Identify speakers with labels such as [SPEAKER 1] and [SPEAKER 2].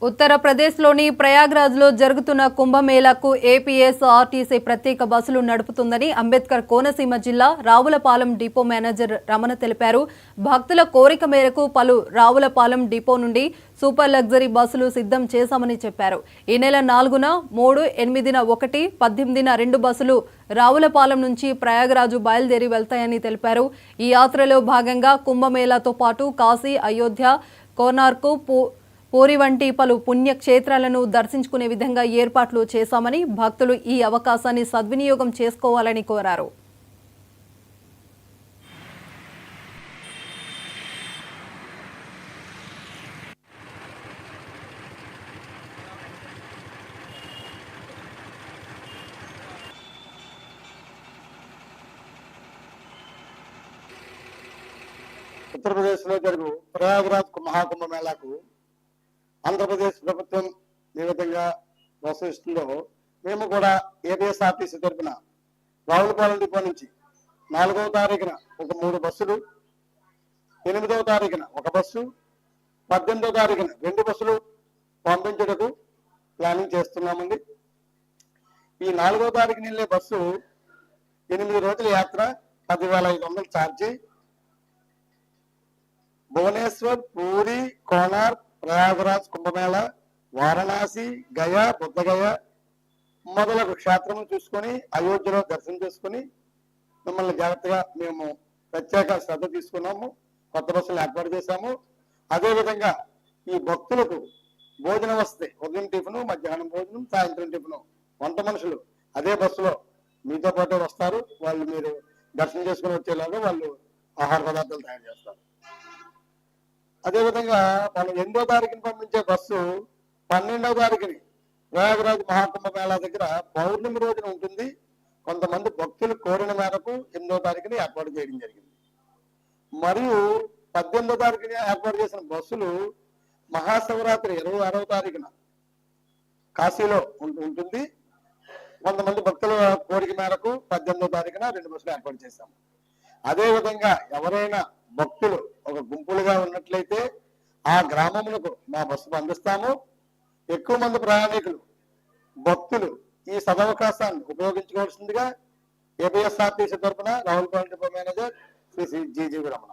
[SPEAKER 1] ఉత్తరప్రదేశ్లోని ప్రయాగ్రాజ్లో జరుగుతున్న కుంభమేళాకు ఏపీఎస్ఆర్టీసీ ప్రత్యేక బస్సులు నడుపుతుందని అంబేద్కర్ కోనసీమ జిల్లా రావులపాలెం డిపో మేనేజర్ రమణ తెలిపారు. భక్తుల కోరిక మేరకు పలు రావులపాలెం డిపో నుండి సూపర్ లగ్జరీ బస్సులు సిద్ధం చేశామని చెప్పారు. ఈ నెల 4న 3, 8న 1, 18న 2 బస్సులు రావులపాలెం నుంచి ప్రయాగ్రాజు బయలుదేరి వెళ్తాయని తెలిపారు. ఈ యాత్రలో భాగంగా కుంభమేళాతో పాటు కాశీ, అయోధ్య, కోనార్క్, పూరి వంటి పలు పుణ్యక్షేత్రాలను దర్శించుకునే విధంగా ఏర్పాట్లు చేశామని, భక్తులు ఈ అవకాశాన్ని సద్వినియోగం చేసుకోవాలని కోరారు.
[SPEAKER 2] ఉత్తరప్రదేశ్లో జరుగు ప్రయాగ్రాజ్ మహాకుంభ మేళాకు ఆంధ్రప్రదేశ్ ప్రభుత్వం ఏ విధంగా ప్రోత్సహిస్తుందో మేము కూడా ఏపీఎస్ఆర్టీసీ తరఫున రావులపాలెం డిపో నుంచి 4వ తారీఖున ఒక 3 బస్సులు, 8వ తారీఖున 1 బస్సు, 18వ తారీఖున 2 బస్సులు పంపించడానికి ప్లానింగ్ చేస్తున్నామండి. ఈ 4వ తారీఖున వెళ్ళే బస్సు 8 రోజుల యాత్ర, 10,500 ఛార్జీ. భువనేశ్వర్, పూరి, కోనార్క్, ప్రయాగరాజ్ కుంభమేళ, వారణాసి, గయా, బుద్ధగయ మొదలగు క్షేత్రం చూసుకొని అయోధ్యలో దర్శనం చేసుకుని మిమ్మల్ని జాగ్రత్తగా మేము ప్రత్యేక శ్రద్ధ తీసుకున్నాము. కొత్త బస్సులు ఏర్పాటు చేశాము. అదేవిధంగా ఈ భక్తులకు భోజన వసతి, ఉదయం టిఫిను, మధ్యాహ్నం భోజనం, సాయంత్రం టిఫిను, వంట మనుషులు అదే బస్సులో మీతో పాటు వస్తారు. వాళ్ళు మీరు దర్శనం చేసుకుని వచ్చేలాగా వాళ్ళు ఆహార పదార్థాలు తయారు చేస్తారు. అదేవిధంగా మనం 8వ తారీఖుని పంపించే బస్సు 12వ తారీఖుని ప్రయాగరాజ్ మహాకుంభ మేళా దగ్గర పౌర్ణమి రోజున ఉంటుంది. కొంతమంది భక్తులు కోరిన మేరకు 8వ తారీఖుని ఏర్పాటు చేయడం జరిగింది. మరియు 18వ తారీఖుని ఏర్పాటు చేసిన బస్సులు మహాశివరాత్రి 26వ తారీఖున కాశీలో ఉంటుంది. కొంతమంది భక్తుల కోరిక మేరకు 18వ తారీఖున 2 బస్సులు ఏర్పాటు చేశాము. అదేవిధంగా ఎవరైనా భక్తులు ఒక గుంపులుగా ఉన్నట్లయితే ఆ గ్రామములకు మా బస్సు పంపిస్తాము. ఎక్కువ మంది ప్రయాణికులు భక్తులు ఈ సదవకాశాన్ని ఉపయోగించుకోవాల్సిందిగా ఏపీఎస్ఆర్టీసీ తరఫున Ravulapalem depot manager Shri G G Ramana.